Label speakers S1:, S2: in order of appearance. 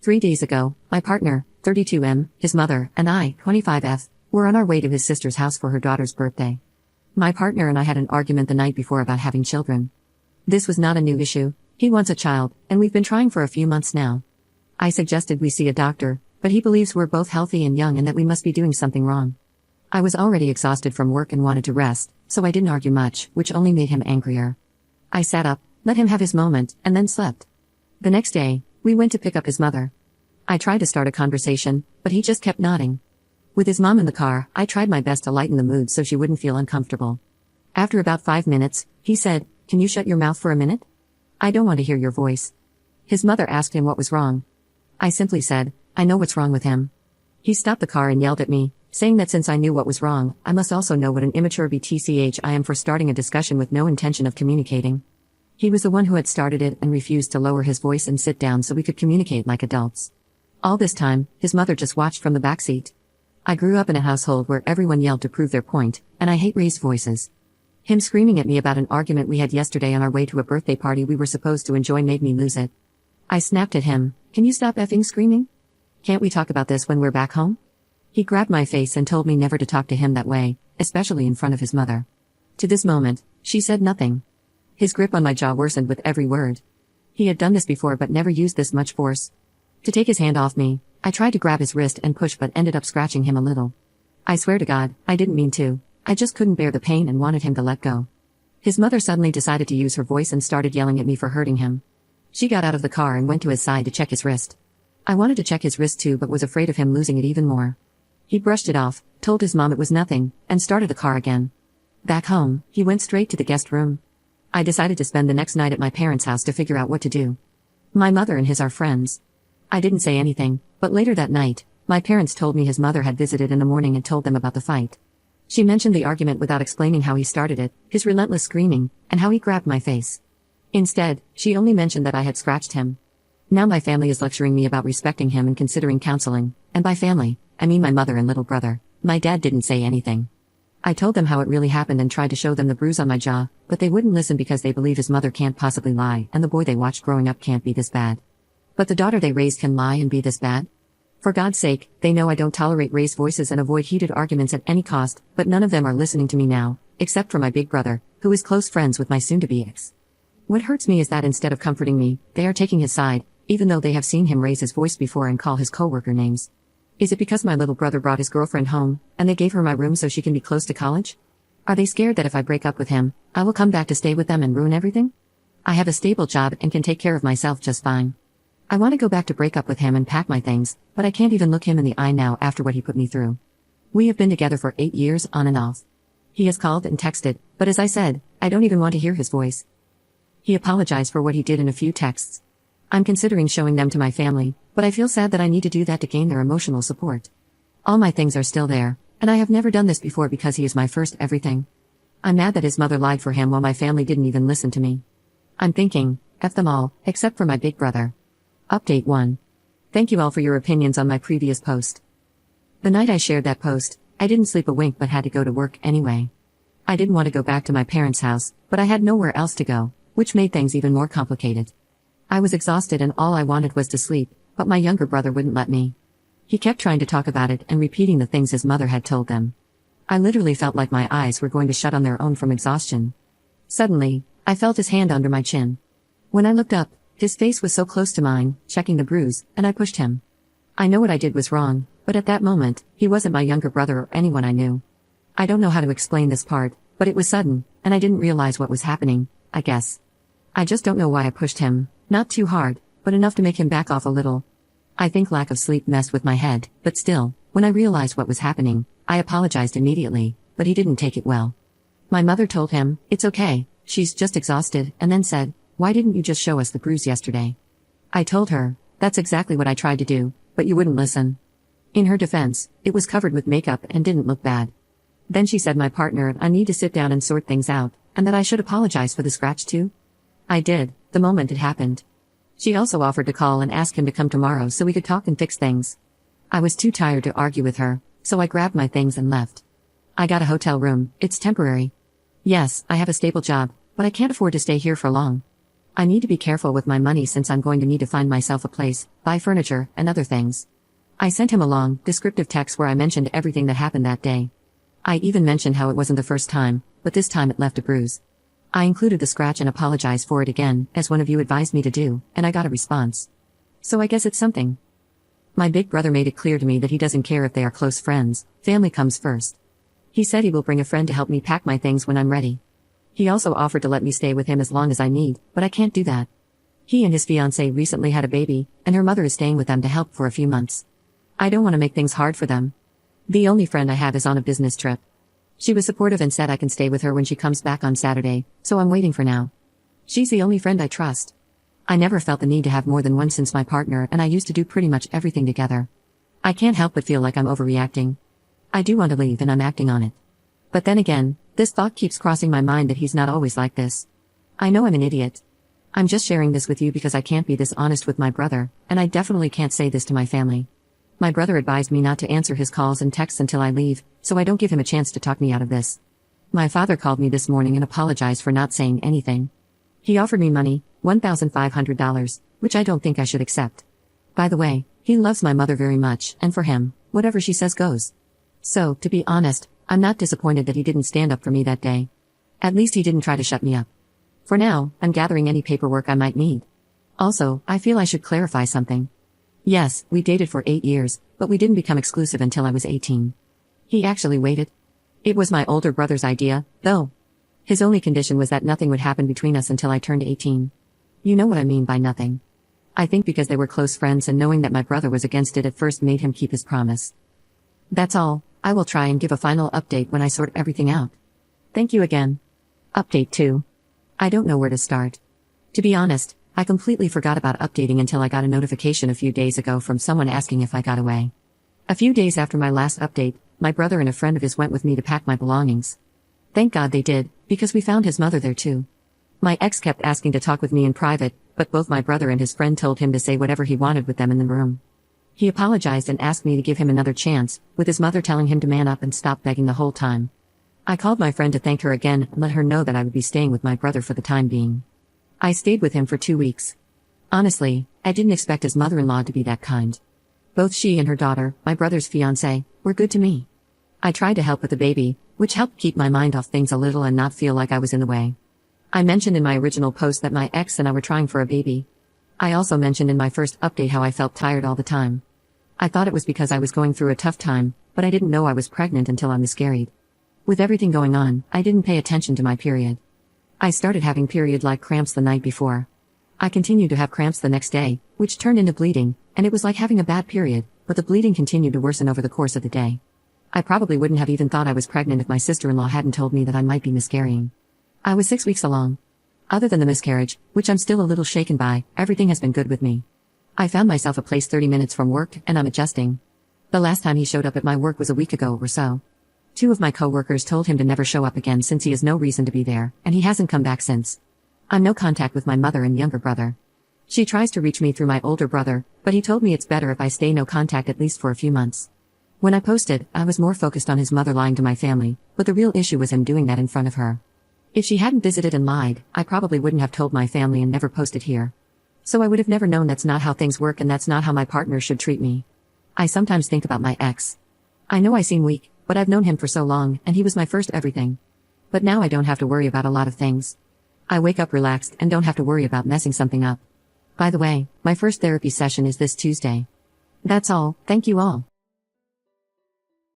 S1: 3 days ago, my partner, 32M, his mother, and I, 25F, were on our way to his sister's house for her daughter's birthday. My partner and I had an argument the night before about having children. This was not a new issue. He wants a child, and we've been trying for a few months now. I suggested we see a doctor, but he believes we're both healthy and young and that we must be doing something wrong. I was already exhausted from work and wanted to rest, so I didn't argue much, which only made him angrier. I sat up, let him have his moment, and then slept. The next day, we went to pick up his mother. I tried to start a conversation, but he just kept nodding. With his mom in the car, I tried my best to lighten the mood so she wouldn't feel uncomfortable. After about 5 minutes, he said, "Can you shut your mouth for a minute? I don't want to hear your voice." His mother asked him what was wrong. I simply said, "I know what's wrong with him." He stopped the car and yelled at me, saying that since I knew what was wrong, I must also know what an immature BTCH I am for starting a discussion with no intention of communicating. He was the one who had started it and refused to lower his voice and sit down so we could communicate like adults. All this time, his mother just watched from the backseat. I grew up in a household where everyone yelled to prove their point, and I hate raised voices. Him screaming at me about an argument we had yesterday on our way to a birthday party we were supposed to enjoy made me lose it. I snapped at him, "Can you stop effing screaming? Can't we talk about this when we're back home?" He grabbed my face and told me never to talk to him that way, especially in front of his mother. To this moment, she said nothing. His grip on my jaw worsened with every word. He had done this before but never used this much force. To take his hand off me, I tried to grab his wrist and push but ended up scratching him a little. I swear to God, I didn't mean to. I just couldn't bear the pain and wanted him to let go. His mother suddenly decided to use her voice and started yelling at me for hurting him. She got out of the car and went to his side to check his wrist. I wanted to check his wrist too but was afraid of him losing it even more. He brushed it off, told his mom it was nothing, and started the car again. Back home, he went straight to the guest room. I decided to spend the next night at my parents' house to figure out what to do. My mother and his are friends. I didn't say anything, but later that night, my parents told me his mother had visited in the morning and told them about the fight. She mentioned the argument without explaining how he started it, his relentless screaming, and how he grabbed my face. Instead, she only mentioned that I had scratched him. Now my family is lecturing me about respecting him and considering counseling, and by family, I mean my mother and little brother. My dad didn't say anything. I told them how it really happened and tried to show them the bruise on my jaw, but they wouldn't listen because they believe his mother can't possibly lie and the boy they watched growing up can't be this bad. But the daughter they raised can lie and be this bad? For God's sake, they know I don't tolerate raised voices and avoid heated arguments at any cost, but none of them are listening to me now, except for my big brother, who is close friends with my soon-to-be ex. What hurts me is that instead of comforting me, they are taking his side, even though they have seen him raise his voice before and call his coworker names. Is it because my little brother brought his girlfriend home, and they gave her my room so she can be close to college? Are they scared that if I break up with him, I will come back to stay with them and ruin everything? I have a stable job and can take care of myself just fine. I want to go back to break up with him and pack my things, but I can't even look him in the eye now after what he put me through. We have been together for 8 years on and off. He has called and texted, but as I said, I don't even want to hear his voice. He apologized for what he did in a few texts. I'm considering showing them to my family, but I feel sad that I need to do that to gain their emotional support. All my things are still there, and I have never done this before because he is my first everything. I'm mad that his mother lied for him while my family didn't even listen to me. I'm thinking, F them all, except for my big brother. Update 1. Thank you all for your opinions on my previous post. The night I shared that post, I didn't sleep a wink but had to go to work anyway. I didn't want to go back to my parents' house, but I had nowhere else to go, which made things even more complicated. I was exhausted and all I wanted was to sleep, but my younger brother wouldn't let me. He kept trying to talk about it and repeating the things his mother had told them. I literally felt like my eyes were going to shut on their own from exhaustion. Suddenly, I felt his hand under my chin. When I looked up, his face was so close to mine, checking the bruise, and I pushed him. I know what I did was wrong, but at that moment, he wasn't my younger brother or anyone I knew. I don't know how to explain this part, but it was sudden, and I didn't realize what was happening, I guess. I just don't know why I pushed him, not too hard, but enough to make him back off a little. I think lack of sleep messed with my head, but still, when I realized what was happening, I apologized immediately, but he didn't take it well. My mother told him, "It's okay, she's just exhausted," and then said, "Why didn't you just show us the bruise yesterday?" I told her, "That's exactly what I tried to do, but you wouldn't listen." In her defense, it was covered with makeup and didn't look bad. Then she said my partner and I need to sit down and sort things out, and that I should apologize for the scratch too. I did, the moment it happened. She also offered to call and ask him to come tomorrow so we could talk and fix things. I was too tired to argue with her, so I grabbed my things and left. I got a hotel room, it's temporary. Yes, I have a stable job, but I can't afford to stay here for long. I need to be careful with my money since I'm going to need to find myself a place, buy furniture, and other things. I sent him a long, descriptive text where I mentioned everything that happened that day. I even mentioned how it wasn't the first time, but this time it left a bruise. I included the scratch and apologized for it again, as one of you advised me to do, and I got a response. So I guess it's something. My big brother made it clear to me that he doesn't care if they are close friends, family comes first. He said he will bring a friend to help me pack my things when I'm ready. He also offered to let me stay with him as long as I need, but I can't do that. He and his fiancée recently had a baby, and her mother is staying with them to help for a few months. I don't want to make things hard for them. The only friend I have is on a business trip. She was supportive and said I can stay with her when she comes back on Saturday, so I'm waiting for now. She's the only friend I trust. I never felt the need to have more than one since my partner and I used to do pretty much everything together. I can't help but feel like I'm overreacting. I do want to leave and I'm acting on it. But then again, this thought keeps crossing my mind that he's not always like this. I know I'm an idiot. I'm just sharing this with you because I can't be this honest with my brother, and I definitely can't say this to my family. My brother advised me not to answer his calls and texts until I leave, so I don't give him a chance to talk me out of this. My father called me this morning and apologized for not saying anything. He offered me money, $1,500, which I don't think I should accept. By the way, he loves my mother very much, and for him, whatever she says goes. So, to be honest, I'm not disappointed that he didn't stand up for me that day. At least he didn't try to shut me up. For now, I'm gathering any paperwork I might need. Also, I feel I should clarify something. Yes, we dated for 8 years, but we didn't become exclusive until I was 18. He actually waited. It was my older brother's idea, though. His only condition was that nothing would happen between us until I turned 18. You know what I mean by nothing. I think because they were close friends and knowing that my brother was against it at first made him keep his promise. That's all. I will try and give a final update when I sort everything out. Thank you again. Update 2. I don't know where to start. To be honest, I completely forgot about updating until I got a notification a few days ago from someone asking if I got away. A few days after my last update, my brother and a friend of his went with me to pack my belongings. Thank God they did, because we found his mother there too. My ex kept asking to talk with me in private, but both my brother and his friend told him to say whatever he wanted with them in the room. He apologized and asked me to give him another chance, with his mother telling him to man up and stop begging the whole time. I called my friend to thank her again and let her know that I would be staying with my brother for the time being. I stayed with him for 2 weeks. Honestly, I didn't expect his mother-in-law to be that kind. Both she and her daughter, my brother's fiancée, were good to me. I tried to help with the baby, which helped keep my mind off things a little and not feel like I was in the way. I mentioned in my original post that my ex and I were trying for a baby. I also mentioned in my first update how I felt tired all the time. I thought it was because I was going through a tough time, but I didn't know I was pregnant until I miscarried. With everything going on, I didn't pay attention to my period. I started having period-like cramps the night before. I continued to have cramps the next day, which turned into bleeding, and it was like having a bad period, but the bleeding continued to worsen over the course of the day. I probably wouldn't have even thought I was pregnant if my sister-in-law hadn't told me that I might be miscarrying. I was 6 weeks along. Other than the miscarriage, which I'm still a little shaken by, everything has been good with me. I found myself a place 30 minutes from work, and I'm adjusting. The last time he showed up at my work was a week ago or so. 2 of my co-workers told him to never show up again since he has no reason to be there, and he hasn't come back since. I'm no contact with my mother and younger brother. She tries to reach me through my older brother, but he told me it's better if I stay no contact at least for a few months. When I posted, I was more focused on his mother lying to my family, but the real issue was him doing that in front of her. If she hadn't visited and lied, I probably wouldn't have told my family and never posted here. So I would have never known that's not how things work and that's not how my partner should treat me. I sometimes think about my ex. I know I seem weak, but I've known him for so long, and he was my first everything. But now I don't have to worry about a lot of things. I wake up relaxed and don't have to worry about messing something up. By the way, my first therapy session is this Tuesday. That's all, thank you all.